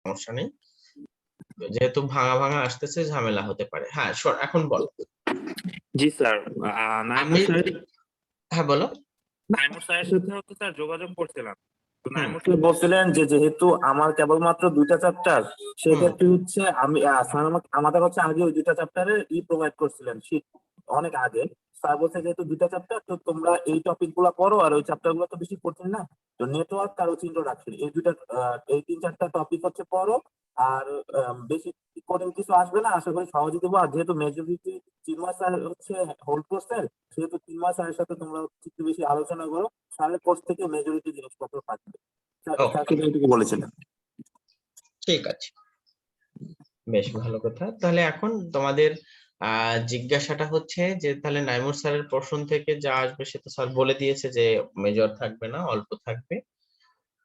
সমস্যা নেই, যেহেতু ভাঙা ভাঙা আসতেছে ঝামেলা হতে পারে। হ্যাঁ এখন বলো। জি স্যার, আমি হ্যাঁ বলো। নাইমুর স্যারের সাথে হচ্ছে স্যার যোগাযোগ করছিলাম। তো নাইমুর স্যার বলছিলেন যে যেহেতু আমার কেবলমাত্র 2টা চ্যাপ্টার, সেক্ষেত্রে হচ্ছে আমি স্যার আমাদের হচ্ছে আগে ওই 2টা চ্যাপ্টারের প্রোভাইড করছিলেন শীট অনেক আগে। স্যার বলছে যেহেতু 2টা চ্যাপ্টার, তো তোমরা এই টপিক গুলা পড়ো, আর ওই চ্যাপ্টার গুলো তো বেশি কঠিন না, তো নেটওয়ার্ক আর হচ্ছে ইন্ট্রোডাকশন এই দুইটা এই 3-4টা টপিক হচ্ছে পড়ো। আর বেশি কঠিন কিছু আসবে না, আশা করি সহজে দেবো। আর যেহেতু মেজরিটি চিন্ময় স্যার হচ্ছে হোল্ড করছেন, সেহেতু চিন্ময় স্যারের সাথে তোমরা একটু বেশি আলোচনা করো, স্যারের কোর্স থেকে মেজরিটি জিনিসপত্র থাকবে। স্যার এইটুকু বলেছিলেন। ঠিক আছে, বেশ ভালো কথা। তাহলে এখন তোমাদের জিজ্ঞাসাটা হচ্ছে যে তাহলে নাইমুর স্যারের প্রশ্ন থেকে যা আসবে সে তো স্যার বলে দিয়েছে যে মেজর থাকবে না, অল্প থাকবে।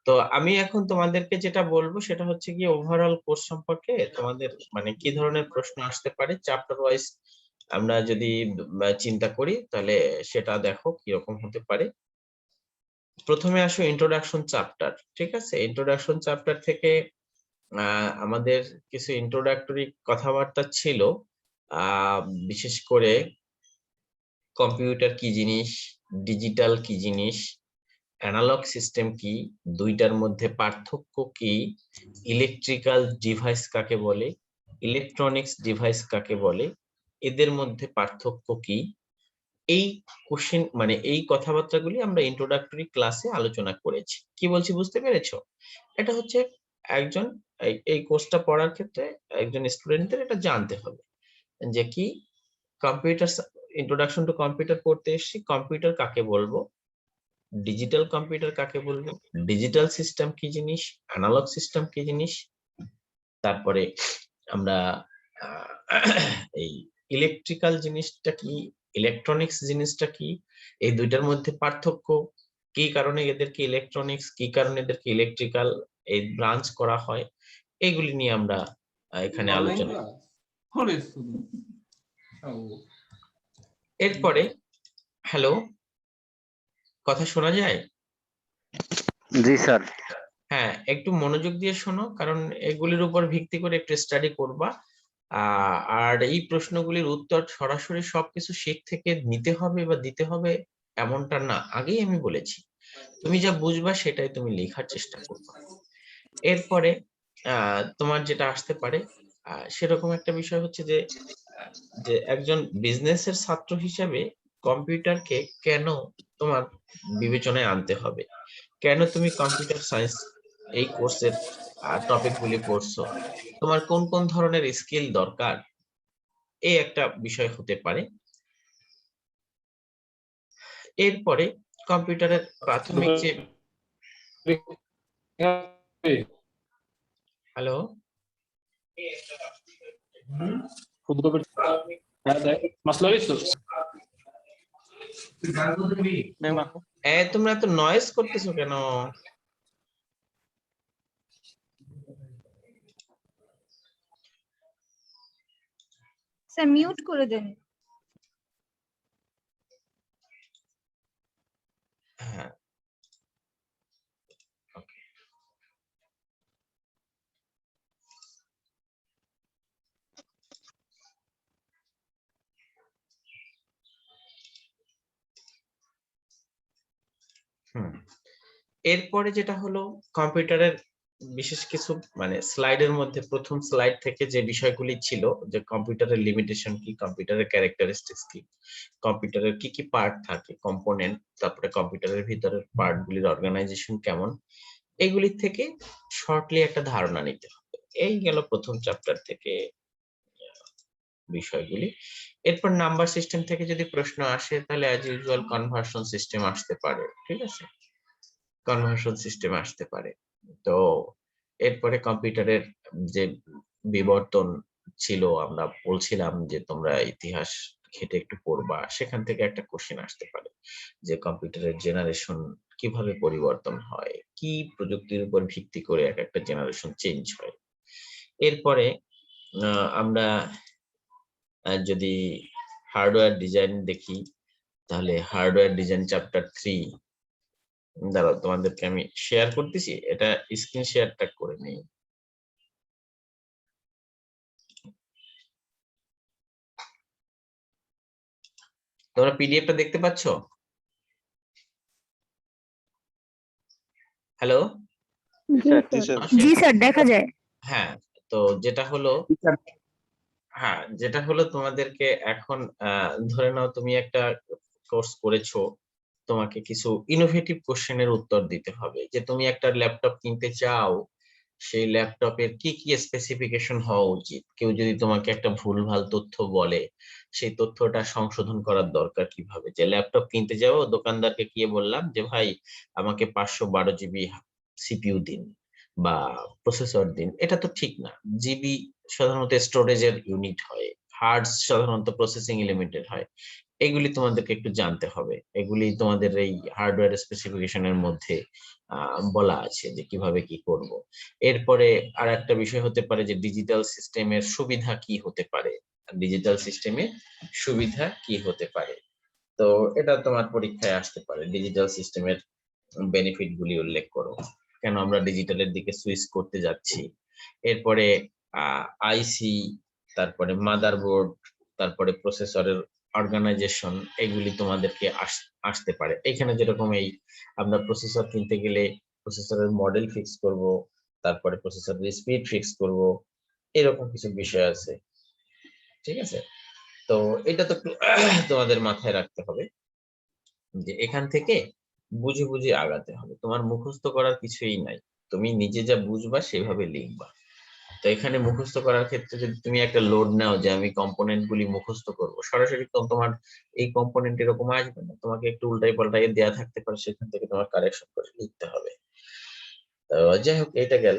তো আমি এখন তোমাদেরকে যেটা বলবো সেটা হচ্ছে কি ওভারঅল কোর্স সম্পর্কে তোমাদের মানে কি ধরনের প্রশ্ন আসতে পারে চ্যাপ্টার ওয়াইজ আমরা যদি চিন্তা করি, তাহলে সেটা দেখো কিরকম হতে পারে। প্রথমে আসো ইন্ট্রোডাকশন চ্যাপ্টার। ঠিক আছে, ইন্ট্রোডাকশন চ্যাপ্টার থেকে আমাদের কিছু ইন্ট্রোডাক্টরি কথাবার্তা ছিল, বিশেষ করে কম্পিউটার কি জিনিস, ডিজিটাল কি জিনিস, অ্যানালগ সিস্টেম কি, দুইটার মধ্যে পার্থক্য কি, ইলেকট্রিক্যাল ডিভাইস কাকে বলে, ইলেকট্রনিক্স ডিভাইস কাকে বলে, এদের মধ্যে পার্থক্য কি, এই কোশ্চেন মানে এই কথাবার্তাগুলি আমরা ইন্ট্রোডাক্টরি ক্লাসে আলোচনা করেছি। কি বলছি বুঝতে পেরেছো? এটা হচ্ছে একজন এই কোর্সটা পড়ার ক্ষেত্রে একজন স্টুডেন্টদের এটা জানতে হবে যে কি কম্পিউটার, ইন্ট্রোডাকশন টু কম্পিউটার পড়তে এসেছি, কম্পিউটার কাকে বলবো, ডিজিটাল কম্পিউটার কাকে বলবো, ডিজিটাল সিস্টেম কি জিনিস, অ্যানালগ সিস্টেম কি জিনিস, তারপরে আমরা এই ইলেকট্রিক্যাল জিনিসটা কি, ইলেকট্রনিক্স জিনিসটা কি, এই দুইটার মধ্যে পার্থক্য, কি কারণে এদেরকে ইলেকট্রনিক্স, কি কারণে এদেরকে ইলেকট্রিক্যাল এই ব্রাঞ্চ করা হয়, এইগুলি নিয়ে আমরা এখানে আলোচনা। এরপরে হ্যালো, কথা শোনা যায়? জি স্যার। হ্যাঁ, একটু মনোযোগ দিয়ে শোনো, কারণ এগুলির উপর ভিত্তি করে একটু স্টাডি করবা। আর এই প্রশ্নগুলির উত্তর সরাসরি সবকিছু শীট থেকে নিতে হবে বা দিতে হবে এমনটা না, আগেই আমি বলেছি। তুমি যা বুঝবা সেটাই তুমি লেখার চেষ্টা করবা। এরপরে তোমার যেটা আসতে পারে সেরকম একটা বিষয় হচ্ছে যে যে একজন বিজনেসের ছাত্র হিসেবে কম্পিউটারকে কেন তোমার বিবেচনায় আনতে হবে, কেন তুমি কম্পিউটার সায়েন্স এই কোর্সের টপিক গুলি পড়ছো, তোমার কোন কোন ধরনের স্কিল দরকার, এই একটা বিষয় হতে পারে। এরপরে কম্পিউটারের প্রাথমিক যে হ্যালো তোমরা এত নয়েজ করতেছো কেন? স্যার মিউট করে দেন। হ্যাঁ, এরপরে যেটা হলো কম্পিউটারের বিশেষ কিছু মানে স্লাইডের মধ্যে প্রথম স্লাইড থেকে যে বিষয়গুলি ছিল যে কম্পিউটারের লিমিটেশন কি, কম্পিউটারের ক্যারেক্টারিস্টিক্স কি, কম্পিউটারের কি কি পার্ট থাকে কম্পোনেন্ট, তারপরে কম্পিউটারের ভিতরের পার্ট গুলির অর্গানাইজেশন কেমন, এইগুলি থেকে শর্টলি একটা ধারণা নিতে হবে। এই গেল প্রথম চ্যাপ্টার থেকে বিষয়গুলি। এরপর নাম্বার সিস্টেম থেকে যদি প্রশ্ন আসে তাহলে অ্যাজ ইউজুয়াল কনভার্সন সিস্টেম আসতে পারে। ঠিক আছে, কনভার্সন সিস্টেম আসতে পারে। তো এরপরে কম্পিউটারের যে বিবর্তন ছিল, আমরা বলছিলাম যে তোমরা ইতিহাস ঘেটে একটু পড়বা, সেখান থেকে একটা কোশ্চেন আসতে পারে যে কম্পিউটারের জেনারেশন কিভাবে পরিবর্তন হয়, কি প্রযুক্তির উপর ভিত্তি করে এক একটা জেনারেশন চেঞ্জ হয়। এরপরে আমরা যদি হার্ডওয়্যার ডিজাইন দেখি, তাহলে হার্ডওয়্যার ডিজাইন চ্যাপ্টার 3, দাঁড়াও তোমাদেরকে আমি শেয়ার করতেছি, এটা স্ক্রিন শেয়ারটা করে নেই। তোমরা পিডিএফটা দেখতে পাচ্ছ? হ্যালো, জি স্যার দেখা যায়। হ্যাঁ, তো যেটা হলো তোমাদেরকে এখন ধরে নাও তুমি একটা কোর্স করেছো, তোমাকে কিছু ইনোভেটিভ কোশ্চেনের উত্তর দিতে হবে। যে তুমি একটা ল্যাপটপ কিনতে চাও, সেই ল্যাপটপের কি কি স্পেসিফিকেশন হওয়া উচিত। কেউ যদি তোমাকে একটা ভুলভাল তথ্য বলে, সেই তথ্যটা সংশোধন করার দরকার কিভাবে। যে ল্যাপটপ কিনতে যাবো, দোকানদারকে গিয়ে বললাম যে ভাই আমাকে 512 GB সিপিইউ দিন বা প্রসেসর দিন, এটা তো ঠিক না। জিবি সাধারণত স্টোরেজের ইউনিট হয়, হার্ডস সাধারণত প্রসেসিং এলিমেন্টের হয়। এগুলি তোমাদেরকে একটু জানতে হবে। এগুলি তোমাদের এই হার্ডওয়্যার স্পেসিফিকেশনের মধ্যে বলা আছে যে কিভাবে কি করব। এরপরে আর একটা বিষয় হতে পারে যে ডিজিটাল সিস্টেমের সুবিধা কি হতে পারে। ডিজিটাল সিস্টেমের সুবিধা কি হতে পারে, তো এটা তোমার পরীক্ষায় আসতে পারে। ডিজিটাল সিস্টেমের বেনিফিট গুলি উল্লেখ করো, কেন আমরা ডিজিটালের দিকে সুইচ করতে যাচ্ছি। এরপরে আইসি, তারপরে মাদারবোর্ড, তারপরে প্রসেসরের অর্গানাইজেশন, এগুলি তোমাদেরকে আসতে পারে। এখানে যেরকম এই আমরা প্রসেসর কিনতে গেলে প্রসেসরের মডেল ফিক্স করব, তারপরে প্রসেসরের স্পিড ফিক্স করব, এরকম কিছু বিষয় আছে। ঠিক আছে, তো এটা তো একটু তোমাদের মাথায় রাখতে হবে যে এখান থেকে বুঝে বুঝে আগাতে হবে। তোমার মুখস্থ করার কিছুই নাই, তুমি নিজে যা বুঝবা সেভাবে লিখবা। তো এখানে মুখস্থ করার ক্ষেত্রে যদি তুমি একটা লোড নাও যে আমি কম্পোনেন্ট গুলি মুখস্থ করব, সরাসরি তো তোমার এই কম্পোনেন্ট এরকম আসবে না, তোমাকে একটু উল্টাই পাল্টাই দেওয়া থাকতে পারে, সেখান থেকে তোমার কারেকশন করে লিখতে হবে। তো যাই হোক, এটা গেল।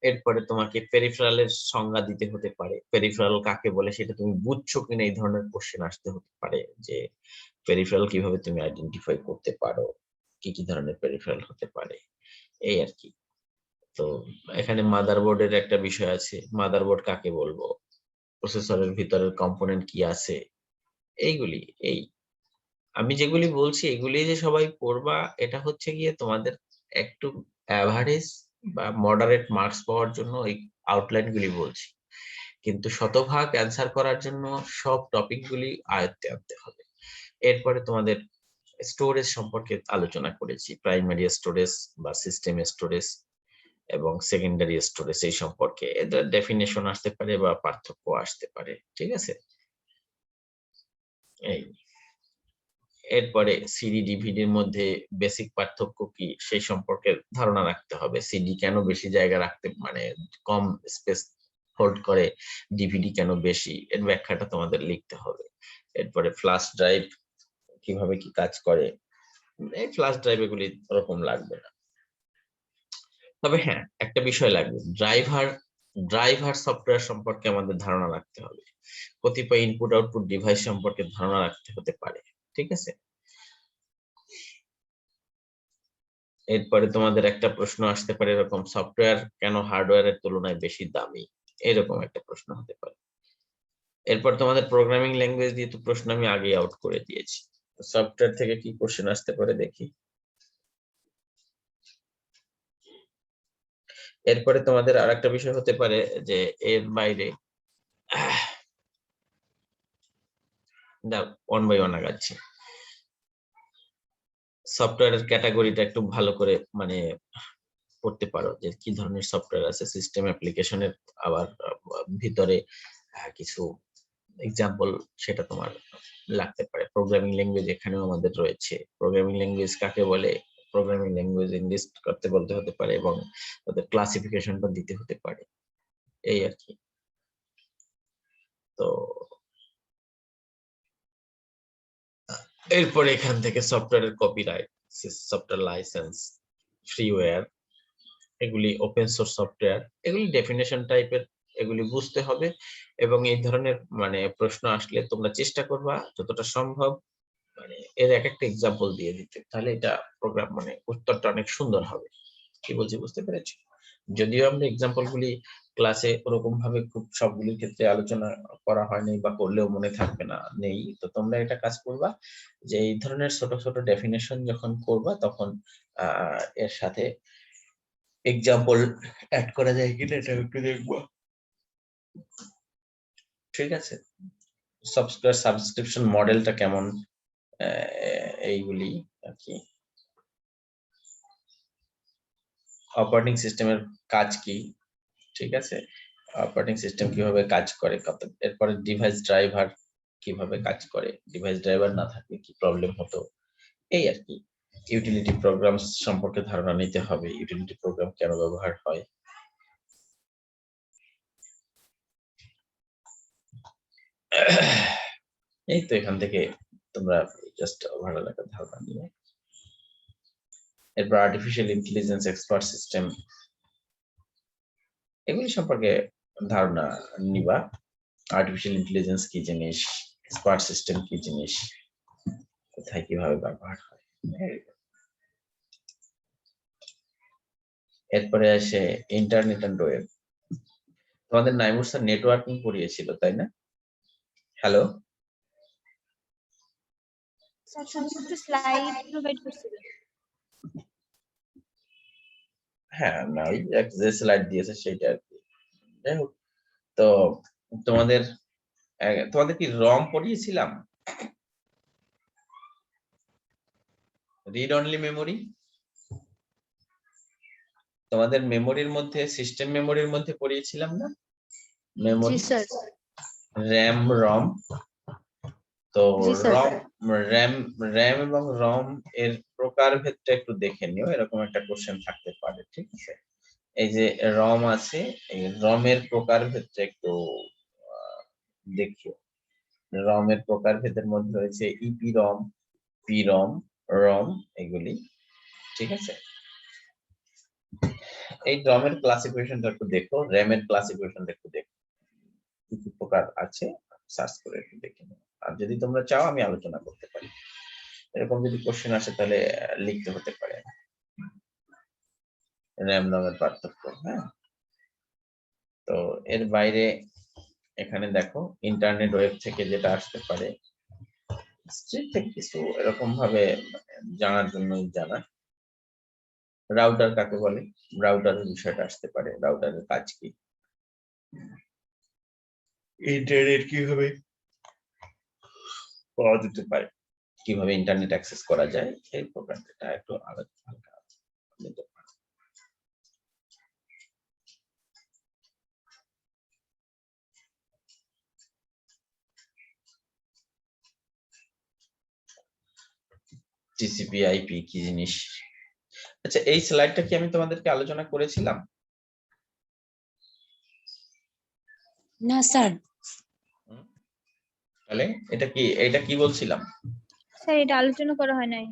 এরপরে তোমাকে পেরিফেরালের সংজ্ঞা দিতে হতে পারে। পেরিফেরাল কাকে বলে সেটা তুমি বুঝছো কিনা, এই ধরনের কোশ্চেন আসতে হতে পারে। যে পেরিফেরাল কিভাবে তুমি আইডেন্টিফাই করতে পারো, কি কি ধরনের পেরিফেরাল হতে পারে, এই আর কি। তো এখানে মাদারবোর্ডের একটা বিষয় আছে, মাদারবোর্ড কাকে বলবো, প্রসেসরের ভিতরের কম্পোনেন্ট কি আছে, এইগুলি। এই আমি যেগুলি বলছি এগুলি যে সবাই পড়বা, এটা হচ্ছে গিয়ে তোমাদের একটু অ্যাভারেজ বা মডারেট মার্কস পাওয়ার জন্য এই আউটলাইন গুলি বলছি। কিন্তু শতভাগ অ্যান্সার করার জন্য সব টপিক গুলি আয়ত্তে আনতে হবে। এরপরে তোমাদের স্টোরেজ সম্পর্কে আলোচনা করেছি, প্রাইমারি স্টোরেজ বা সিস্টেম স্টোরেজ এবং সেকেন্ডারি স্টোরেজ, এই সম্পর্কে এদের ডেফিনেশন আসতে পারে বা পার্থক্য আসতে পারে। ঠিক আছে, এই এরপরে সিডি ডিভিডির মধ্যে বেসিক পার্থক্য কি সেই সম্পর্কে ধারণা রাখতে হবে। সিডি কেন বেশি জায়গা রাখতে, মানে কম স্পেস হোল্ড করে, ডিভিডি কেন বেশি, এর ব্যাখ্যাটা তোমাদের লিখতে হবে। এরপরে ফ্ল্যাশ ড্রাইভ কিভাবে কি কাজ করে, এই ফ্ল্যাশ ড্রাইভ এগুলি ওরকম লাগবে না। তবে হ্যাঁ, একটা বিষয় লাগবে, ড্রাইভার সফটওয়্যার সম্পর্কে আমাদের ধারণা রাখতে হবে। কতিপয় ইনপুট আউটপুট ডিভাইস সম্পর্কে ধারণা রাখতে হতে পারে। ঠিক আছে, এরপরে তোমাদের একটা প্রশ্ন আসতে পারে এরকম, সফটওয়্যার কেন হার্ডওয়্যারের তুলনায় বেশি দামি, এরকম একটা প্রশ্ন হতে পারে। এরপর তোমাদের প্রোগ্রামিং ল্যাঙ্গুয়েজ দিয়ে তো প্রশ্ন আমি আগে আউট করে দিয়েছি। সফটওয়্যার থেকে কি কোশ্চেন আসতে পারে দেখি। এরপরে তোমাদের আরেকটা বিষয় হতে পারে যে এর বাইরে ওয়ান বাই ওয়ান আগাচ্ছি। সফটওয়্যারের ক্যাটাগরিটা একটু ভালো করে মানে পড়তে পারো যে কি ধরনের সফটওয়্যার আছে, সিস্টেম অ্যাপ্লিকেশনের আবার ভিতরে কিছু এক্সাম্পল সেটা তোমার লাগতে পারে। প্রোগ্রামিং ল্যাঙ্গুয়েজ এখানেও আমাদের রয়েছে, প্রোগ্রামিং ল্যাঙ্গুয়েজ কাকে বলে, প্রোগ্রামিং ল্যাঙ্গুয়েজ লিস্ট করতে বলতে হতে পারে এবং তাদের ক্লাসিফিকেশনটা দিতে হতে পারে, এই আর কি। তো এরপরে এখান থেকে সফটওয়্যারের কপিরাইট, সফটওয়্যার লাইসেন্স, ফ্রিওয়্যার, এগুলি ওপেন সোর্স সফটওয়্যার, এগুলি ডেফিনেশন টাইপের, এগুলি বুঝতে হবে। এবং এই ধরনের মানে প্রশ্ন আসলে তোমরা চেষ্টা করবা যতটা সম্ভব মানে এর এক একটা এক্সাম্পল দিয়ে দিতে, তাহলে এটা প্রোগ্রাম মানে উত্তরটা অনেক সুন্দর হবে। কি বলছি বুঝতে পেরেছো? যদিও আমরা এক্সাম্পল গুলি ক্লাসে ওরকম ভাবে খুব সবগুলির ক্ষেত্রে আলোচনা করা হয়নি বা করলেও মনে থাকবে না, নেই, তো তোমরা এটা কাজ করবা যে এই ধরনের ছোট ছোট ডেফিনেশন যখন করবা তখন এর সাথে এক্সাম্পল অ্যাড করা যায় কিনা এটা একটু দেখবো। ঠিক আছে, সফটওয়্যার সাবস্ক্রিপশন মডেলটা কেমন, এইগুলি আর কি। অপারেটিং সিস্টেমের কাজ কি, ঠিক আছে, অপারেটিং সিস্টেম কিভাবে কাজ করে, এরপরে ডিভাইস ড্রাইভার কিভাবে কাজ করে, ডিভাইস ড্রাইভার না থাকলে কি প্রবলেম হতো, এই আর কি। ইউটিলিটি প্রোগ্রাম সম্পর্কে ধারণা নিতে হবে, ইউটিলিটি প্রোগ্রাম কেন ব্যবহার হয়। এই তো এখান থেকে তোমরা জাস্ট ওভারঅল একটা ধারণা নিও। এরপর আর্টিফিশিয়াল ইন্টেলিজেন্স এক্সপার্ট সিস্টেম, এগুলি সম্পর্কে ধারণা নিবা। আর্টিফিশিয়াল ইন্টেলিজেন্স কি জিনিস, এক্সপার্ট সিস্টেম কি জিনিস, কোথায় কিভাবে ব্যবহার হয়। এরপরে আসে ইন্টারনেট এন্ড ওয়েব। তোমাদের নাইমুর স্যার নেটওয়ার্কিং পড়িয়েছিল তাই না? হ্যালো, স্যার শুধুমাত্র স্লাইড প্রোভাইড করছিলেন। হ্যাঁ না ওই যে স্লাইড দিয়েছে সেটা আর কি। যাই হোক, তো তোমাদের কি রম পড়িয়েছিলাম, রিড অনলি মেমোরি? তোমাদের মেমোরির মধ্যে সিস্টেম মেমোরির মধ্যে পড়িয়েছিলাম না মেমোরি, জি স্যার। RAM ROM. তো জি স্যার। র্যাম র্যাম এবং রম এর প্রকারভেদটা একটু দেখে নিও, এরকম একটা কোশ্চেন থাকতে পারে, ঠিক আছে। এই যে রম আছে, এই রমের প্রকারভেদটা একটু দেখিও। রমের প্রকারভেদের মধ্যে রয়েছে ইপি রম, পি রম, রম, এগুলি, ঠিক আছে। এই রমের ক্লাসিফিকেশনটা একটু দেখো, র্যামের ক্লাসিফিকেশনটা একটু দেখো, কি কি প্রকার আছে সার্চ করে একটু দেখে নিও। আর যদি তোমরা চাও আমি আলোচনা করতে পারি, এরকম যদি কোশ্চেন আসে তাহলে লিখতে হতে পারে র্যাম রমের পার্থক্য। হ্যাঁ, তো এর বাইরে এখানে দেখো ইন্টারনেট ওয়েব থেকে যেটা আসতে পারে, স্ট্রিট থেকে কিছু এরকম ভাবে জানার জন্যই জানা। রাউটার কাকে বলে, রাউটারের বিষয়টা আসতে পারে, রাউটারের কাজ কি, ইন্টারনেট কিভাবে পাওয়া যেতে পারে, কিভাবে ইন্টারনেট অ্যাক্সেস করা যায়, এই প্রোগ্রামটা একটু আলোচনা নিতে পারে। টিসিপি আইপি কি জিনিস? আচ্ছা, এই স্লাইডটা কি আমি তোমাদেরকে আলোচনা করেছিলাম? না স্যার। তাহলে এটা কি বলছিলাম? স্যার এটা আলোচনা করা হয় নাই।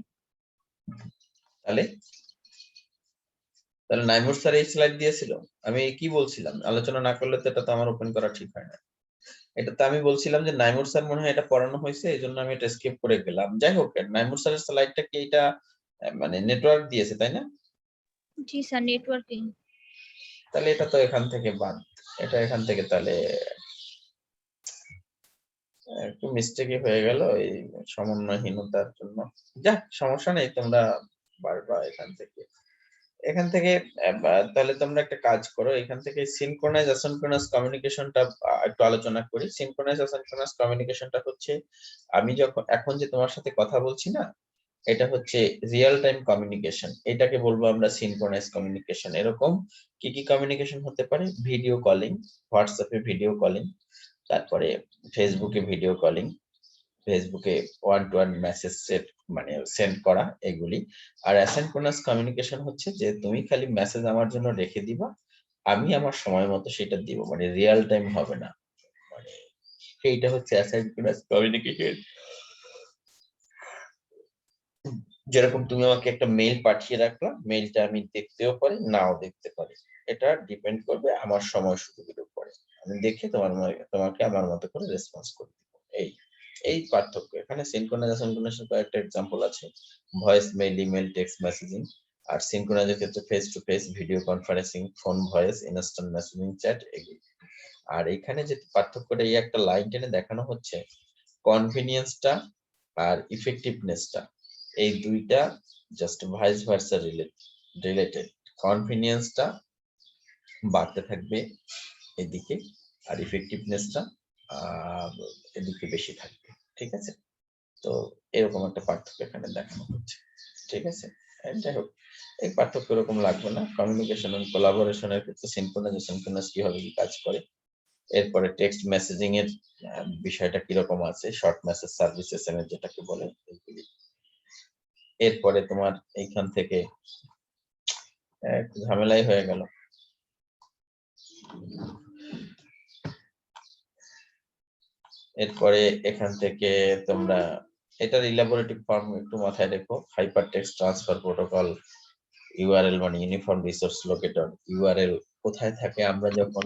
তাহলে নাইমুর স্যার এই স্লাইড দিয়েছিল, আমি কি বলছিলাম? আলোচনা না করলে তো এটা তো আমার ওপেন করা ঠিক হয় না। এটা তো আমি বলছিলাম যে নাইমুর স্যার মনে হয় এটা পড়ানো হয়েছে, এই জন্য আমি এটা স্কিপ করে গেলাম। যাই হোক, নাইমুর স্যারের স্লাইডটা কি এটা মানে নেটওয়ার্ক দিয়েছে তাই না? জি স্যার, নেটওয়ার্কিং। তাহলে এটা তো এখান থেকে বাদ, এটা এখান থেকে তাহলে একটু মিস্টেকই হয়ে গেল এই সমন্বয়হীনতার জন্য। যাক, সমস্যা নেই, তোমরা পারবা এখান থেকে তাহলে তোমরা একটা কাজ করো, এখান থেকে সিনক্রোনাইজ অ্যাসিনক্রোনাস কমিউনিকেশনটা একটু আলোচনা করি। সিনক্রোনাইজ অ্যাসিনক্রোনাস কমিউনিকেশনটা হচ্ছে আমি এখন যে তোমার সাথে কথা বলছি না, এটা হচ্ছে রিয়েল টাইম কমিউনিকেশন, এটাকে বলবো আমরা সিনক্রোনাইজ কমিউনিকেশন। এরকম কি কি কমিউনিকেশন হতে পারে? ভিডিও কলিং, হোয়াটসঅ্যাপে ভিডিও কলিং, তারপরে ফেসবুকে ভিডিও কলিং, ফেসবুকে one to one message send করা, এগুলি। আর অ্যাসিনক্রোনাস কমিউনিকেশন হচ্ছে যে তুমি খালি মেসেজ আমার জন্য রেখে দিবা, আমি আমার সময় মতো সেটা দিব, মানে রিয়েল টাইম হবে না, মানে এইটা হচ্ছে অ্যাসিনক্রোনাস কমিউনিকেশন। যেরকম তুমি আমাকে একটা মেইল পাঠিয়ে রাখলা, মেইলটা আমি দেখতেও পারি নাও দেখতে পারি, এটা ডিপেন্ড করবে আমার সময় সুযোগের উপরে, আমি দেখে তোমাকে আমার মতো করে রেসপন্স করে দিব। এই পার্থক্য এখানে। সিনক্রোনাইজ অ্যাসিনক্রোনাস কয়েকটা এক্সাম্পল আছে, voice mail, email, text messaging. আর সিনক্রোনাইজের ক্ষেত্রে face to face, video conferencing, phone voice, instant messaging, chat, এগুলি। আর এখানে যে পার্থক্যটা এই একটা লাইন টেনে দেখানো হচ্ছে, কনভিনিয়েন্সটা আর ইফেক্টিভনেসটা, এই দুইটা জাস্ট ভাইস ভার্সা রিলেটেড। কনভিনিয়েন্সটা বাড়তে থাকবে এদিকে, আর ইফেক্টিভনেসটা এদিকে বেশি থাকবে। ঠিক আছে, তো এরকম একটা পার্থক্য এখানে দেখানো হচ্ছে। ঠিক আছে, যাই হোক এই পার্থক্য এরকম লাগবে না। কমিউনিকেশন এন্ড কোলাবোরেশনের ক্ষেত্রে সিনক্রোনাস কিভাবে কি কাজ করে, এরপরে টেক্সট মেসেজিং এর বিষয়টা কিরকম আছে, শর্ট মেসেজ সার্ভিস এসএমএস যেটাকে বলে এইগুলি। এরপরে তোমার এইখান থেকে একটু ঝামেলাই হয়ে গেল। এরপরে এখান থেকে তোমরা এটার ইলাবোরেটিভ ফর্ম একটু মাথায় রেখো। Hyper text transfer protocol, URL মানে ইউনিফর্ম রিসোর্স লোকেটর। ইউআরএল কোথায় থাকে, আমরা যখন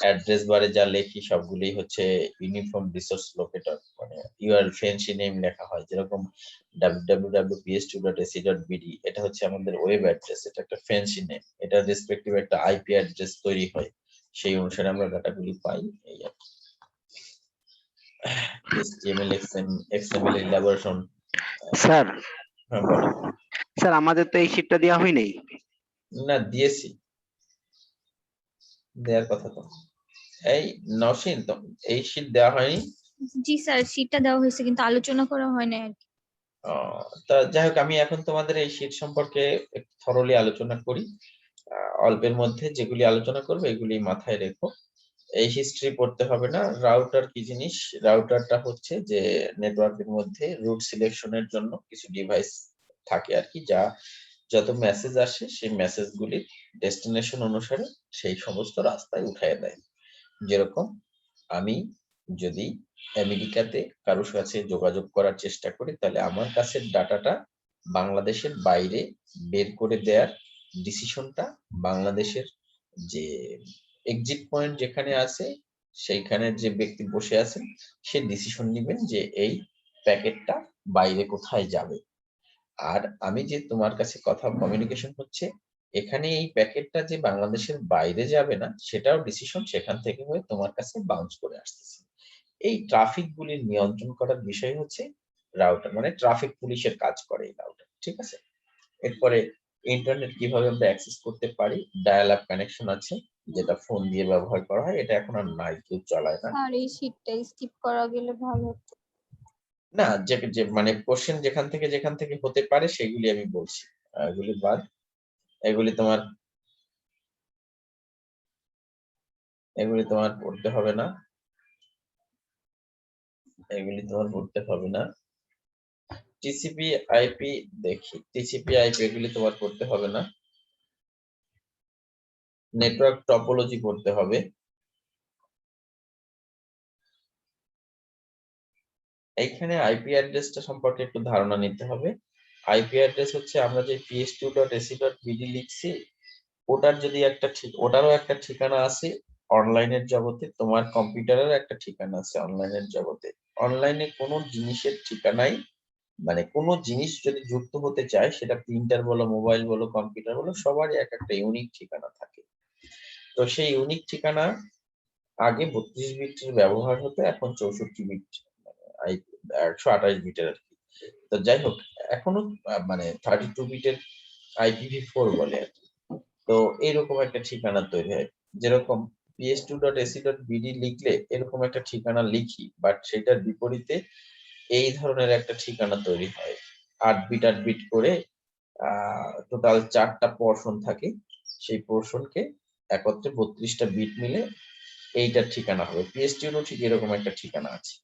অ্যাড্রেস বারে যা লেখি সবগুলি হচ্ছে ইউনিফর্ম রিসোর্স লোকেটর, মানে ইউআরএল ফ্যান্সি নেম লেখা হয়, যেরকম www.ps2.ac.bd, এটা হচ্ছে আমাদের ওয়েব অ্যাড্রেস, এটা একটা ফ্যান্সি নেম, এটা রেসপেক্টিভ একটা আইপি অ্যাড্রেস তৈরি হয়, সেই অনুসারে আমরা ডাটাগুলি পাই। এই আর কি। HTML XML elaboration. স্যার হ্যাঁ বলো। স্যার আমাদের তো এই শীটটা দেওয়া হয় নাই। না দিয়েছি, দেওয়ার কথা তো। এই নওশিন, তো এই শীট দেওয়া হয়নি? জি স্যার, শীটটা দেওয়া হয়েছে কিন্তু আলোচনা করা হয় না আর কি। তা যাই হোক, আমি এখন তোমাদের এই শীট সম্পর্কে একটু থরলি আলোচনা করি। অল্পের মধ্যে যেগুলি আলোচনা করবো এগুলি মাথায় রেখো। এই হিস্ট্রি পড়তে হবে না। রাউটার কি জিনিস, রাউটারটা হচ্ছে যে নেটওয়ার্কের মধ্যে রুট সিলেকশনের জন্য কিছু ডিভাইস থাকে আর কি, যা যত মেসেজ আসে সেই মেসেজগুলি ডেস্টিনেশন অনুসারে সেই সমস্ত রাস্তায় উঠায় দেয়। যেরকম আমি যদি আমেরিকাতে কারোর সাথে যোগাযোগ করার চেষ্টা করি, তাহলে আমার কাছে ডাটাটা বাংলাদেশের বাইরে বের করে দেওয়ার ডিসিশনটা বাংলাদেশের যে এক্সিট পয়েন্ট যেখানে আছে সেইখানে যে ব্যক্তি বসে আছেন সে ডিসিশন নেবেন যে এই প্যাকেটটা বাইরে কোথায় যাবে। আর আমি যে তোমার কাছে কথা কমিউনিকেশন হচ্ছে, এখানে এই প্যাকেটটা যে বাংলাদেশের বাইরে যাবে না সেটাও ডিসিশন সেখান থেকে হয়ে তোমার কাছে বাউন্স করে আসতেছে। এই ট্রাফিক গুলির নিয়ন্ত্রণ করার বিষয় হচ্ছে রাউটার, মানে ট্রাফিক পুলিশের কাজ করে এই রাউটার। ঠিক আছে, এরপরে ইন্টারনেট কিভাবে আমরা অ্যাক্সেস করতে পারি, ডায়াল আপ কানেকশন আছে যেটা ফোন দিয়ে ব্যবহার করা হয়, এটা এখন আর নাই, কেউ চালায় না। আর এই শীটটা স্কিপ করা গেলে ভালো হতো। না, যে মানে কোশ্চেন যেখান থেকে হতে পারে সেগুলি আমি বলছি, এগুলি বাদ। এগুলি তোমার পড়তে হবে না, এগুলি তোমার পড়তে হবে না। টিসিপি আইপি দেখি, টিসিপি আইপি এগুলি তোমার পড়তে হবে না। নেটওয়ার্ক টপোলজি পড়তে হবে। এইখানে আইপি অ্যাড্রেসটা সম্পর্কে একটু ধারণা নিতে হবে। আইপি অ্যাড্রেস হচ্ছে আমরা যে ps2.ac.bd লিখছি, ওটার যদি একটা ওটারও একটা ঠিকানা আছে অনলাইনের জগতে, তোমার কম্পিউটারের একটা ঠিকানা আছে অনলাইনের জগতে। অনলাইনে কোনো জিনিসের ঠিকানাই, মানে কোনো জিনিস যদি যুক্ত হতে চায়, সেটা প্রিন্টার বলো, মোবাইল বলো, কম্পিউটার বলো, সবারই এক একটা ইউনিক ঠিকানা থাকে। তো সেই ইউনিক ঠিকানা আগে 32 বিটের ব্যবহার হতো, এখন 64 বিট, মানে 128 বিটের আর কি। তো যাই হোক, এখনো মানে 32 বিটের IPv4 বলে আর কি। তো এইরকম একটা ঠিকানা তৈরি হয়, যেরকম ps2.ac.bd লিখলে এরকম একটা ঠিকানা লিখি, বাট সেটার বিপরীতে এই ধরনের একটা ঠিকানা তৈরি হয়। 8 বিট করে টোটাল 4টা পোর্শন থাকে, সেই পোর্শনকে একত্রে 32টা বিট মিলে এইটার ঠিকানা হবে। PSTN ঠিক এরকম একটা ঠিকানা আছে।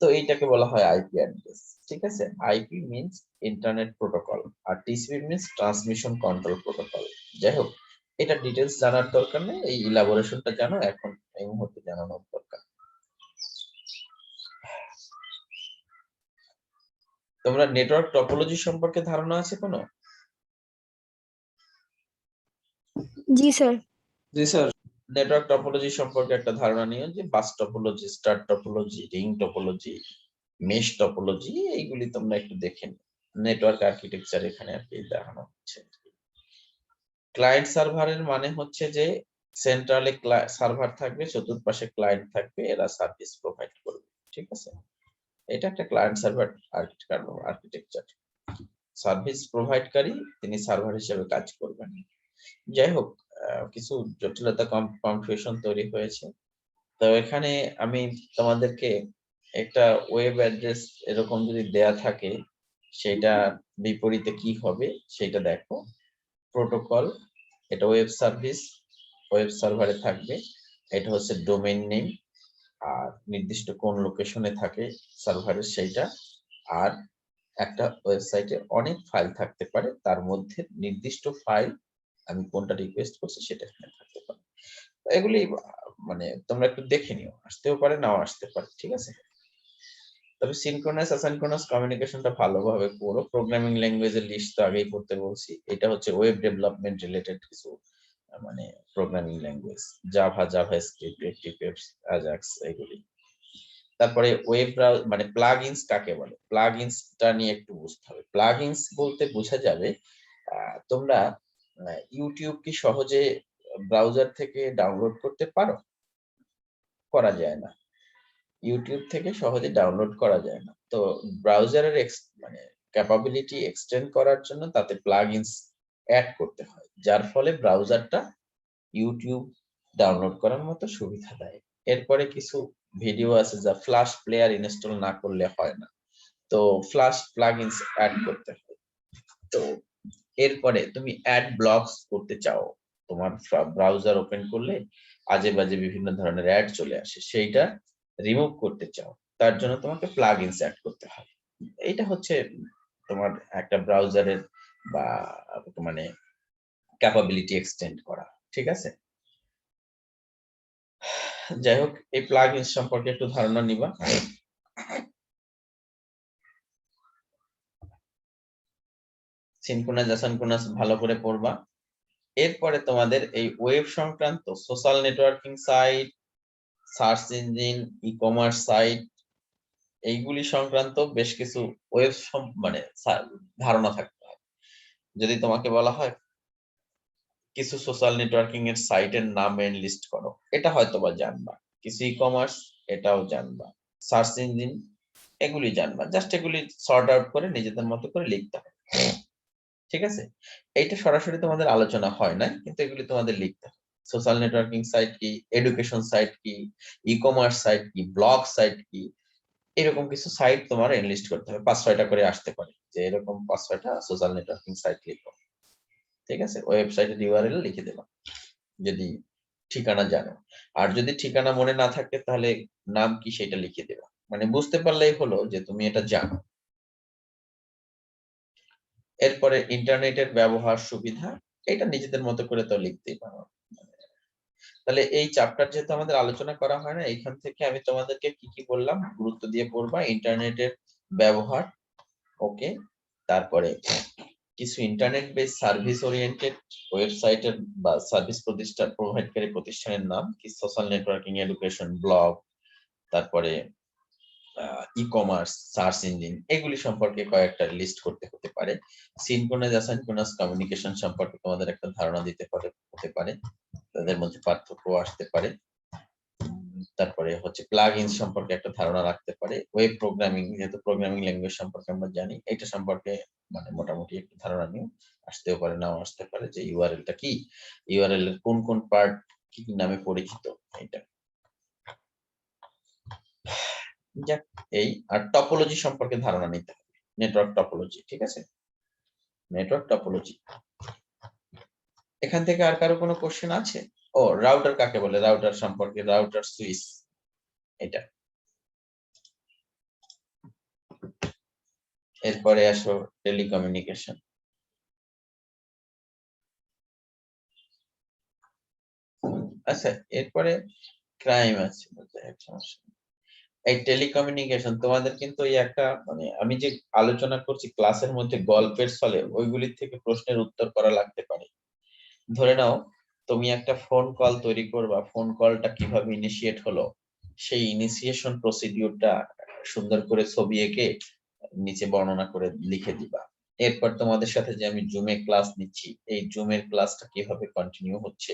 তো এইটাকে বলা হয় আইপি অ্যাড্রেস। ঠিক আছে, আইপি মিন্স ইন্টারনেট প্রোটোকল, আর TCP means transmission control protocol. যাই হোক, এটা ডিটেলস জানার দরকার নেই, এই ইলাবোরেশনটা জানো এখন এই মুহূর্তে জানানোর দরকার। তোমরা নেটওয়ার্ক টপোলজি সম্পর্কে ধারণা আছে কোনো? জি স্যার। জি স্যার। নেটওয়ার্ক টপোলজি সম্পর্কে একটা ধারণা নিও, যে bus topology, star topology, ring topology, mesh topology, এইগুলি তোমরা একটু দেখে নিও। নেটওয়ার্ক আর্কিটেকচার এখানে আর কি দেখানো হচ্ছে। ক্লায়েন্ট সার্ভারের মানে হচ্ছে যে সেন্ট্রালে সার্ভার থাকবে, চতুর্পাশে ক্লায়েন্ট থাকবে, এরা সার্ভিস প্রোভাইড করবে। ঠিক আছে, এটা একটা ক্লায়েন্ট সার্ভার আর্কিটেকচার। সার্ভিস প্রোভাইডকারী তিনি সার্ভার হিসেবে কাজ করবেন। যাই হোক, কিছু জটিলতা কনফিউশন তৈরি হয়েছে, তো এখানে আমি তোমাদেরকে একটা ওয়েব অ্যাড্রেস এরকম যদি দেয়া থাকে, সেটা বিপরীতে কি হবে সেটা দেখো। প্রোটোকল, এটা ওয়েব সার্ভিস, ওয়েব সার্ভারে থাকবে। এটা হচ্ছে ডোমেইন নেম, আর নির্দিষ্ট কোন লোকেশনে থাকে সার্ভারের সেইটা। আর একটা ওয়েবসাইটে অনেক ফাইল থাকতে পারে, তার মধ্যে নির্দিষ্ট ফাইল আমি কোনটা রিকোয়েস্ট করছি সেটা এখানে থাকতে পারে। তো এগুলি মানে তোমরা একটু দেখে নিও, আসতেও পারে নাও আসতে পারে, ঠিক আছে। তবে সিনক্রোনাস অ্যাসিনক্রোনাস কমিউনিকেশনটা ভালোভাবে করো। প্রোগ্রামিং ল্যাঙ্গুয়েজের লিস্ট তো আগেই পড়তে বলছি। এটা হচ্ছে ওয়েব ডেভেলপমেন্ট রিলেটেড কিছু মানে programming language, Java, JavaScript, ActiveX, Ajax এগুলি। তারপরে ওয়েব মানে প্লাগইনস কাকে বলে, প্লাগইনসটা নিয়ে একটু বুঝতে হবে। প্লাগইনস বলতে বোঝা যাবে তোমরা ইউটিউব কি সহজে ব্রাউজার থেকে ডাউনলোড করতে পারো? করা যায় না, ইউটিউব থেকে সহজে ডাউনলোড করা যায় না। তো ব্রাউজারের মানে ক্যাপাবিলিটি এক্সটেন্ড করার জন্য তাতে প্লাগইনস অ্যাড করতে হয়, যার ফলে ব্রাউজারটা ইউটিউব ডাউনলোড করার মতো সুবিধা দেয়। এরপরে কিছু ভিডিও আছে যা ফ্ল্যাশ প্লেয়ার ইনস্টল না করলে হয় না, তো ফ্ল্যাশ প্লাগইনস অ্যাড করতে হয়। তো এরপরে তুমি অ্যাড ব্লকস করতে চাও, তোমার ব্রাউজার ওপেন করলে আজে বাজে বিভিন্ন ধরনের অ্যাড চলে আসে, সেইটা রিমুভ করতে চাও, তার জন্য তোমাকে প্লাগইনস অ্যাড করতে হয়। এইটা হচ্ছে তোমার একটা ব্রাউজারের বা মানে ক্যাপাবিলিটি এক্সটেন্ড করা, ঠিক আছে। যাই হোক, এই প্লাগইনস সম্পর্কে একটু ধারণা নিবা। সিনক্রোনাস অ্যাসিনক্রোনাস ভালো করে পড়বা। এরপরে তোমাদের এই ওয়েব সংক্রান্ত social networking site, search engine, e commerce site, এইগুলি সংক্রান্ত বেশ কিছু ওয়েব মানে ধারণা থাকতে হবে। যদি তোমাকে বলা হয় কিছু সোশ্যাল নেটওয়ার্কিং এর সাইটের নাম লিস্ট করো, এটা হয়তোবা জানবা। কিছু ই কমার্স, এটাও জানবা। সার্চ ইঞ্জিন, এগুলি জানবা। জাস্ট এগুলি সর্ট আউট করে নিজেদের মতো করে লিখতে হবে, ঠিক আছে। এইটা সরাসরি তোমাদের আলোচনা হয় না, কিন্তু এগুলি তোমাদের লিখতে হবে। সোশ্যাল নেটওয়ার্কিং সাইট কি, এডুকেশন সাইট কি, ই কমার্স সাইট কি, ব্লগ সাইট কি, এরকম কিছু সাইট তোমার এনলিস্ট করতে হবে। 5-6টা করে আসতে পারে, যে এরকম 5-6টা সোশ্যাল নেটওয়ার্কিং সাইট লিখো, ঠিক আছে। ওয়েবসাইটের ইউআরএল লিখে দেবা যদি ঠিকানা জানো। আর যদি ঠিকানা মনে না থাকে তাহলে নাম কি সেটা লিখে দেবা, মানে বুঝতে পারলেই হলো যে তুমি এটা জানো। এরপরে ইন্টারনেটের ব্যবহার সুবিধা, এটা নিজেদের মতো করে তো লিখতেই পারো। তাহলে এই চ্যাপ্টার যেহেতু আমাদের আলোচনা করা হয় না, এইখান থেকে আমি তোমাদেরকে কি কি বললাম গুরুত্ব দিয়ে পড়বা। ইন্টারনেটের ব্যবহার, ওকে। তারপরে কিছু ইন্টারনেট বেস সার্ভিস ওরিয়েন্টেড ওয়েবসাইটের বা সার্ভিস প্রোভাইডকারী প্রতিষ্ঠানের নাম কি, সোশ্যাল নেটওয়ার্কিং, এডুকেশন, ব্লগ, তারপরে ই কমার্স, সার্চ ইঞ্জিন, এগুলি সম্পর্কে কয়েকটা লিস্ট করতে হতে পারে। সিনক্রোনাস অ্যাসিনক্রোনাস কমিউনিকেশন সম্পর্কে তোমাদের একটা ধারণা দিতে হতে পারে, তাদের মধ্যে পার্থক্য আসতে পারে। তারপরে হচ্ছে প্লাগইনস সম্পর্কে একটা ধারণা রাখতে পারে। ওয়েব প্রোগ্রামিং, যেহেতু প্রোগ্রামিং ল্যাঙ্গুয়েজ সম্পর্কে আমরা জানি, এটা সম্পর্কে মানে মোটামুটি একটু ধারণা নিয়ে আসতেও পারে, নাও আসতে পারে, যে ইউআরএলটা কি, ইউআরএল এর কোন কোন পার্ট কি কি নামে পরিচিত, এটা। যাক, এই আর টপোলজি সম্পর্কে ধারণা নিতে হবে, নেটওয়ার্ক টপোলজি, ঠিক আছে। নেটওয়ার্ক টপোলজি, এখান থেকে আর কারো কোনো কোশ্চেন আছে? ও, রাউটার কাকে বলে, রাউটার সম্পর্কে, রাউটার সুইচ, এটা। এরপরে আসো টেলিকমিউনিকেশন। আচ্ছা, এরপরে ক্রাইম আছে, সমস্যা। এই টেলিকমিউনিকেশন তোমাদের কিন্তু এই একটা মানে আমি যে আলোচনা করছি ক্লাসের মধ্যে গল্পের ছলে, ওইগুলির থেকে প্রশ্নের উত্তর করা লাগতে পারে। ধরে নাও তুমি একটা ফোন কল তৈরি করবা, ফোন কলটা কিভাবে ইনিশিয়েট হলো, সেই ইনিশিয়েশন প্রসিডিউরটা সুন্দর করে ছবি এঁকে নিচে বর্ণনা করে লিখে দিবা। এরপর তোমাদের সাথে যে আমি জুমে ক্লাস নিচ্ছি, এই জুমের ক্লাসটা কিভাবে কন্টিনিউ হচ্ছে,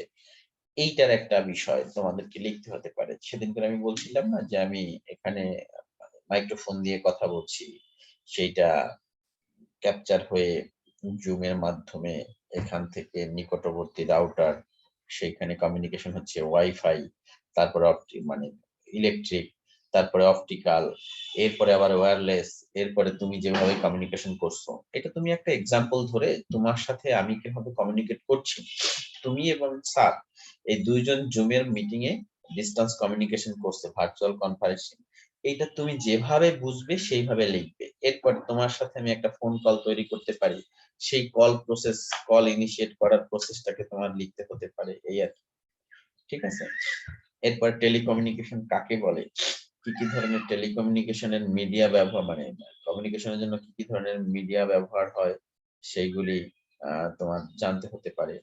এইটার একটা বিষয় তোমাদেরকে লিখতে হতে পারে। সেদিন করে আমি বলছিলাম না যে আমি এখানে মাইক্রোফোন দিয়ে কথা বলছি, সেইটা ক্যাপচার হয়ে জুমের মাধ্যমে এখান থেকে নিকটবর্তী রাউটার, সেইখানে কমিউনিকেশন হচ্ছে ওয়াইফাই, তারপরে মানে ইলেকট্রিক, তারপরে অপটিক্যাল, এরপরে আবার ওয়্যারলেস, এরপরে তুমি যেভাবে কমিউনিকেশন করছো, এটা তুমি একটা এক্সাম্পল ধরে তোমার সাথে আমি কিভাবে কমিউনিকেট করছি, তুমি এবং স্যার এই দুইজন জুমের মিটিং এ ডিস্টেন্স কমিউনিকেশন করছে, ভার্চুয়াল কনফারেন্সিং, এইটা তুমি যেভাবে বুঝবে সেইভাবে লিখবে। এরপরে তোমার সাথে আমি একটা ফোন কল তৈরি করতে পারি, সেই কল ইনিশিয়েট করার প্রসেসটাকে তোমার লিখতে হতে পারে, এই আর কি। ঠিক আছে। এরপর টেলিকমিউনিকেশন কাকে বলে, কি কি ধরনের টেলিকমিউনিকেশনের মিডিয়া ব্যবহার, মানে কমিউনিকেশনের জন্য কি কি ধরনের মিডিয়া ব্যবহার হয়, সেইগুলি তোমার জানতে হতে পারে।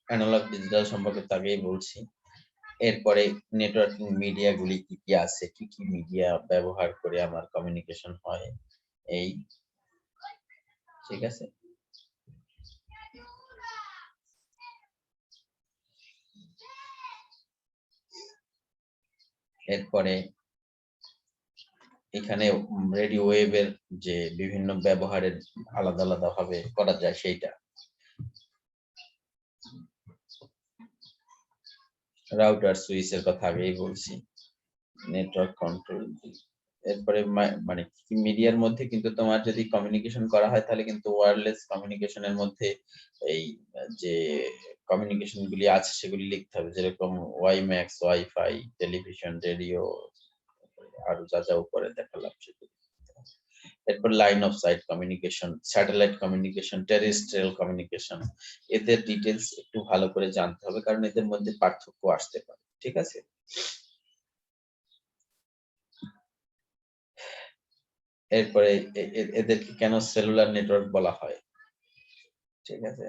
অ্যানালগ ডিজিটাল সম্পর্কে তো আগেই বলছি। এরপরে নেটওয়ার্কিং মিডিয়া গুলি কি কি আছে, কি কি মিডিয়া ব্যবহার করে আমার কমিউনিকেশন হয়, এই ঠিক আছে। এরপরে এখানে রেডিও ওয়েভের যে বিভিন্ন ব্যবহারের আলাদা আলাদা ভাবে করা যায় সেইটা, রাউটার সুইচের কথা আগেই বলছি, নেটওয়ার্ক কন্ট্রোল। এরপরে মানে মিডিয়ার মধ্যে কিন্তু তোমার যদি কমিউনিকেশন করা হয় তাহলে কিন্তু ওয়্যারলেস কমিউনিকেশনের মধ্যে এই যে কমিউনিকেশন গুলি আছে সেগুলি লিখতে হবে, যেরকম ওয়াইম্যাক্স, ওয়াইফাই, টেলিভিশন, রেডিও, আরো যা যা উপরে দেখালাম সেগুলি। এরপর line of sight communication, satellite communication, terrestrial communication, এদের ডিটেলস একটু ভালো করে জানতে হবে, কারণ এদের মধ্যে পার্থক্য আসতে পারে। ঠিক আছে। এরপরে এদেরকে কেন সেলুলার নেটওয়ার্ক বলা হয়, ঠিক আছে।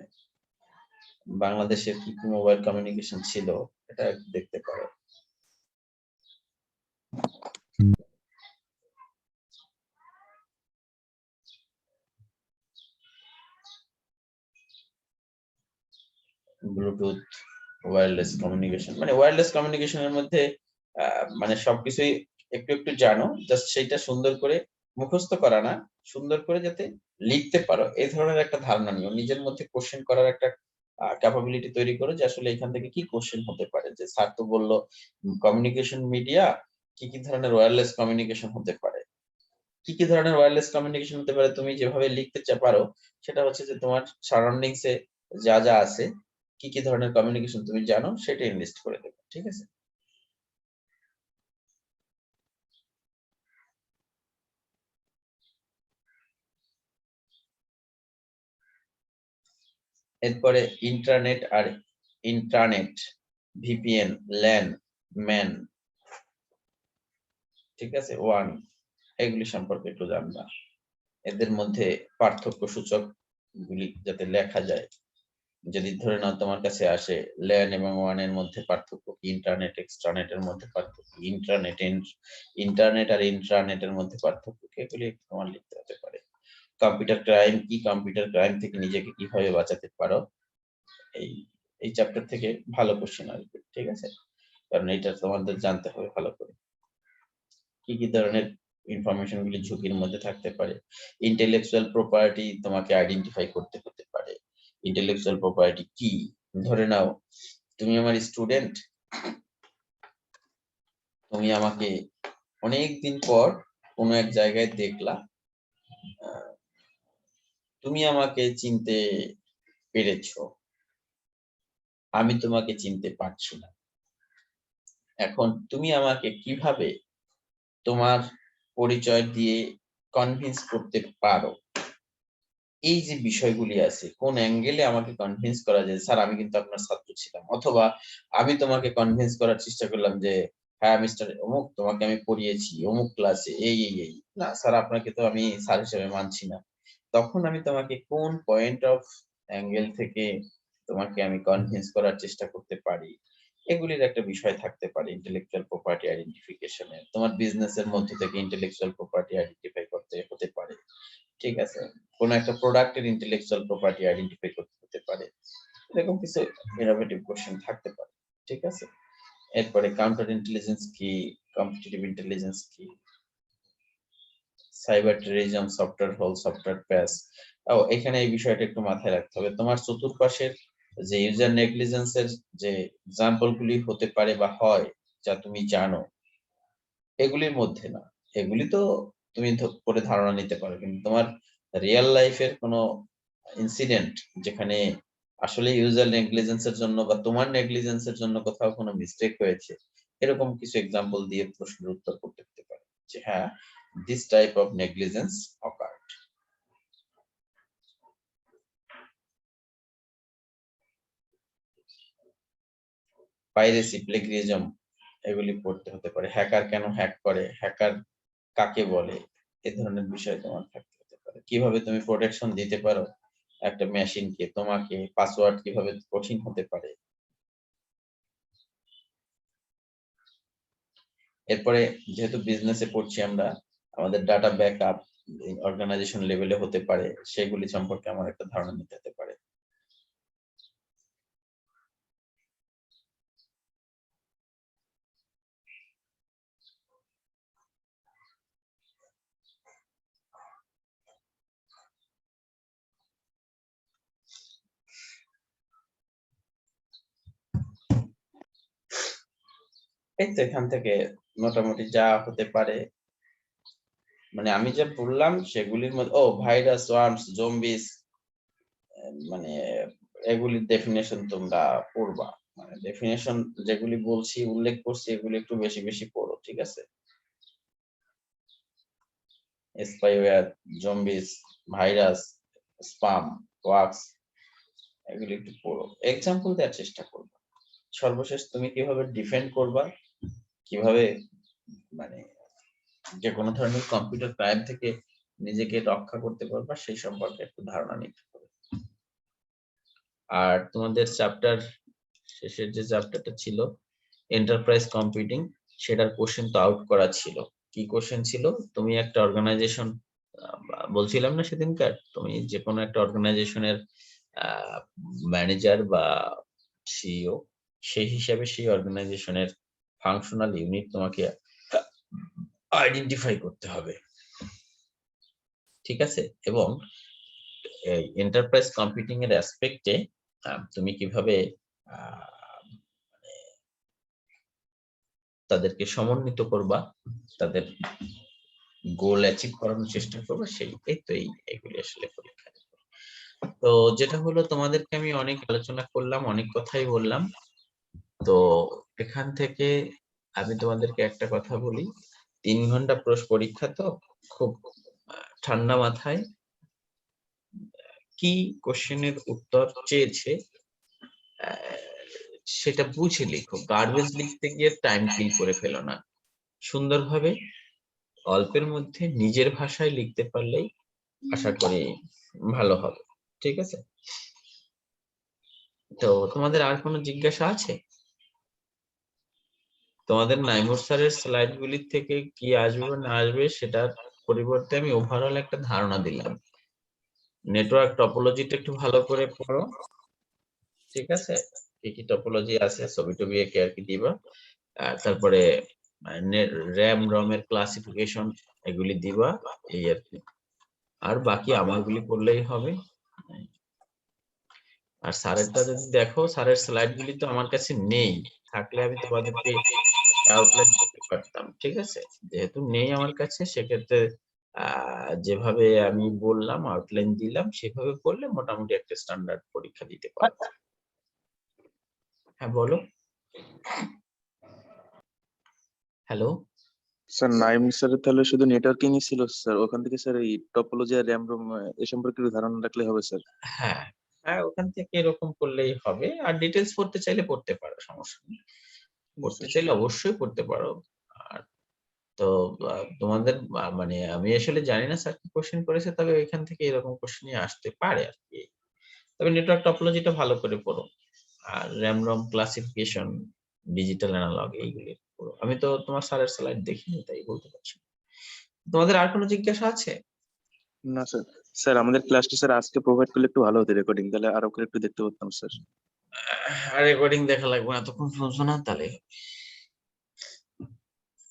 বাংলাদেশের কি কি মোবাইল কমিউনিকেশন ছিল এটা দেখতে পারো। ব্লুটুথ, ওয়্যারলেস কমিউনিকেশন, মানে ওয়্যারলেস কমিউনিকেশনের মধ্যে মানে সবকিছুই একটু একটু জানো, জাস্ট সেইটা সুন্দর করে মুখস্থ করা না, সুন্দর করে যাতে লিখতে পারো এই ধরনের একটা ধারণা নিও, নিজের মধ্যে কোশ্চেন করার একটা ক্যাপাবিলিটি তৈরি করো, যে আসলে এখান থেকে কি কোশ্চেন হতে পারে। যে স্যার তো বললো কমিউনিকেশন মিডিয়া, কি কি ধরনের ওয়্যারলেস কমিউনিকেশন হতে পারে, কি কি ধরনের ওয়্যারলেস কমিউনিকেশন হতে পারে, তুমি যেভাবে লিখতে পারো সেটা হচ্ছে যে তোমার সারাউন্ডিংস এ যা যা আছে, কি কি ধরনের কমিউনিকেশন তুমি জানো সেটা ইনলিস্ট করে দেবে। ঠিক আছে। এরপরে ইন্টারনেট আর ইন্ট্রানেট, ভিপিএন, ল্যান, ম্যান, ঠিক আছে, ওয়ান, এগুলি সম্পর্কে একটু জানবা। এদের মধ্যে পার্থক্য সূচক গুলি যাতে লেখা যায়, যদি ধরে নাও তোমার কাছে আসে ল্যান এবং ওয়ানের মধ্যে পার্থক্য কি, ইন্টারনেট এক্সট্রানেটের মধ্যে পার্থক্য কি, ইন্টারনেট আর ইন্ট্রানেটের মধ্যে পার্থক্য কি, এগুলি তোমার লিখতে হতে পারে। কম্পিউটার ক্রাইম কি, কম্পিউটার ক্রাইম থেকে নিজেকে কিভাবে বাঁচাতে পারো, এই চ্যাপ্টার থেকে ভালো কোশ্চেন আসবে। ঠিক আছে, কারণ এটা তোমাদের জানতে হবে ভালো করে, কি কি ধরনের ইনফরমেশন গুলি ঝুঁকির মধ্যে থাকতে পারে। ইন্টেলেকচুয়াল প্রপার্টি তোমাকে আইডেন্টিফাই করতে হতে পারে, ইন্টেলেকচুয়াল প্রপার্টি কি। ধরে নাও তুমি আমার স্টুডেন্ট, তুমি আমাকে অনেক দিন পর কোনো এক জায়গায় দেখলা, তুমি আমাকে চিনতে পেরেছো, আমি তোমাকে চিনতে পারছি না। এখন তুমি আমাকে কিভাবে তোমার পরিচয় দিয়ে কনভিন্স করতে পারো, এই যে বিষয়গুলি আছে, কোন অ্যাঙ্গেলে আমাকে কনভিন্স করা যায় স্যার আমি কিন্তু আপনার ছাত্র ছিলাম, অথবা আমি তোমাকে কনভিন্স করার চেষ্টা করলাম যে হ্যাঁ মিস্টার অমুক, তোমাকে আমি পড়িয়েছি অমুক ক্লাসে, এই না স্যার আপনাকে তো আমি স্যার হিসেবে মানছি না। তখন আমি তোমাকে কোন পয়েন্ট অফ অ্যাঙ্গেল থেকে তোমাকে আমি কনভিন্স করার চেষ্টা করতে পারি, এগুলির একটা বিষয় থাকতে পারে ইন্টেলেকচুয়াল প্রপার্টি আইডেন্টিফিকেশনে। তোমার বিজনেসের মধ্যে থেকে ইন্টেলেকচুয়াল প্রপার্টি আইডেন্টিফাই করতে হতে পারে। ঠিক আছে, কোন একটা প্রোডাক্টের ইন্টেলেকচুয়াল প্রপার্টি আইডেন্টিফাই করতে হতে পারে, এরকম কিছু ইনোভেটিভ কোশ্চেন থাকতে পারে। ঠিক আছে। এরপরে কাউন্টার ইন্টেলিজেন্স কি, কম্পিটিটিভ ইন্টেলিজেন্স কি, cyber terrorism, software hole, software patch. ও এখানে এই বিষয়টা একটু মাথায় রাখতে হবে। তোমার চতুর্পাশের যে ইউজার নেগলিজেন্সের যে এক্সাম্পল গুলি হতে পারে বা হয়, যা তুমি জানো, এগুলির মধ্যে না। এগুলি তো তুমি করে ধারণা নিতে পারো, কিন্তু তোমার রিয়েল লাইফের কোনো ইনসিডেন্ট যেখানে আসলে ইউজার নেগলিজেন্সের জন্য বা তোমার নেগলিজেন্সের জন্য কোথাও কোনো মিস্টেক হয়েছে, এরকম কিছু এক্সাম্পল দিয়ে প্রশ্নের উত্তর করতে দিতে পারে যে হ্যাঁ, this type of negligence occurred. Piracy, plagiarism, এগুলি পড়তে হতে পারে। হ্যাকার কেন হ্যাক করে, হ্যাকার কাকে বলে, এ ধরনের বিষয় তোমার থাকতে হতে পারে। কিভাবে তুমি প্রোটেকশন দিতে পারো একটা মেশিনকে, তোমাকে পাসওয়ার্ড কিভাবে কঠিন হতে পারে। এরপরে যেহেতু বিজনেসে পড়ছি আমরা, আমাদের ডাটা ব্যাকআপ অর্গানাইজেশন লেভেলে হতে পারে, সেগুলি সম্পর্কে আমার একটা ধারণা নিতে হতে পারে। এই তো এখান থেকে মোটামুটি যা হতে পারে, মানে আমি যা বললাম সেগুলির মধ্যে, ভাইরাস, ওয়ার্মস, জম্বিস, মানে এগুলির ডেফিনেশন তোমরা পড়বা। মানে ডেফিনেশন যেগুলি বলছি, উল্লেখ করছি, এগুলি একটু বেশি বেশি পড়ো, ঠিক আছে? Spyware, zombies, virus, spam, hoax, এগুলি একটু পড়ো, এক্সাম্পল দেওয়ার চেষ্টা করবা। সর্বশেষ তুমি কিভাবে ডিফেন্ড করবা, কিভাবে মানে যে কোনো ধরনের কম্পিউটার ক্রাইম থেকে নিজেকে রক্ষা করতে পারবা, সেই সম্পর্কে একটু ধারণা নিতে হবে। আর তোমাদের চ্যাপ্টার শেষের যে চ্যাপ্টারটা ছিল এন্টারপ্রাইজ কম্পিউটিং, সেটার কোশ্চেন তো আউট করা ছিল। কি কোশ্চেন ছিল? তুমি একটা অর্গানাইজেশন, বলছিলাম না সেদিনকার, তুমি যে কোনো একটা অর্গানাইজেশনের ম্যানেজার বা সিইও, সেই হিসাবে সেই অর্গানাইজেশনের ফাংশনাল ইউনিট তোমাকে আইডেন্টিফাই করতে হবে, ঠিক আছে? এবং এই এন্টারপ্রাইজ কম্পিউটিং এর অ্যাসপেক্টে তুমি কিভাবে তাদেরকে সমন্বিত করবা, তাদের গোল অ্যাচিভ করানোর চেষ্টা করবা, এইগুলি আসলে পরীক্ষা। তো যেটা হলো, তোমাদেরকে আমি অনেক আলোচনা করলাম, অনেক কথাই বললাম। তো এখান থেকে আমি তোমাদেরকে একটা কথা বলি, 3 ঘন্টা পরীক্ষা, তো খুব ঠান্ডা মাথায় কি কোশ্চেনের উত্তর চেয়েছে সেটা বুঝে লিখো। গার্বেজ লিখতে গিয়ে টাইম কিল করে ফেলো না। সুন্দরভাবে অল্পের মধ্যে নিজের ভাষায় লিখতে পারলেই আশা করি ভালো হবে, ঠিক আছে? তো তোমাদের আর কোনো জিজ্ঞাসা আছে? তোমাদের নাইমুর স্যারের স্লাইড গুলির থেকে কি আসবে না আসবে সেটার পরিবর্তে আমি ওভারঅল একটা ধারণা দিলাম। নেটওয়ার্ক টপোলজিটা একটু ভালো করে পড়ো, ঠিক আছে? কি কি টপোলজি আছে, ছবি টবি এঁকে আর কি দিবা। তারপরে র্যাম রম এর ক্লাসিফিকেশন এগুলি দিবা, এই আর কি। আর বাকি আমারগুলি করলেই হবে। আর স্যারেরটা যদি দেখো, স্যারের স্লাইড গুলি তো আমার কাছে নেই, থাকলে আমি তোমাদেরকে আউটলাইন করতে পারতাম, ঠিক আছে? যেহেতু নেই আমার কাছে, সেক্ষেত্রে যেভাবে আমি বললাম, আউটলাইন দিলাম, সেভাবে করলে মোটামুটি একটা স্ট্যান্ডার্ড পরীক্ষা দিতে পারবো। হ্যাঁ বলো। হ্যালো স্যার, নাইম স্যার তাহলে শুধু নেটওয়ার্কিং ছিল স্যার, ওখান থেকে স্যার এই টপোলজি আর র্যাম রোম এ সম্পর্কে একটু ধারণা রাখলে হবে স্যার? হ্যাঁ হ্যাঁ, ওখান থেকে এরকম করলেই হবে। আর ডিটেলস পড়তে চাইলে পড়তে পারো, সমস্যা নেই। পড়তে চাইলে অবশ্যই পড়তে পারো। আর তো তোমাদের মানে আমি আসলে জানি না স্যার কি কোশ্চেন করেছে, তবে এখান থেকে এরকম কোশ্চেনই আসতে পারে আর কি। তবে নেটওয়ার্ক টপোলজিটা ভালো করে পড়ো, আর RAM ROM classification, digital analog, এইগুলি পড়ো। আমি তো তোমার স্যারের স্লাইড দেখিনি, তাই বলতে পারছি না। তোমাদের আর কোনো জিজ্ঞাসা আছে? না স্যার। স্যার, আমাদের ক্লাসটা স্যার আজকে প্রোভাইড করলে একটু ভালো হতো, রেকর্ডিং, তাহলে আরো করে একটু দেখতে পারতাম স্যার। রেকর্ডিং দেখা লাগবে না, এতক্ষণ শুনছো না, তাহলে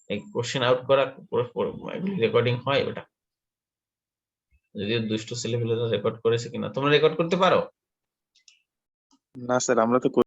এই কোশ্চেন আউট করা এগুলি রেকর্ডিং হয় ওটা? যদিও দুষ্ট ছেলেপেলেরা রেকর্ড করেছে কিনা, তোমরা রেকর্ড করতে পারো? না স্যার আমরা তো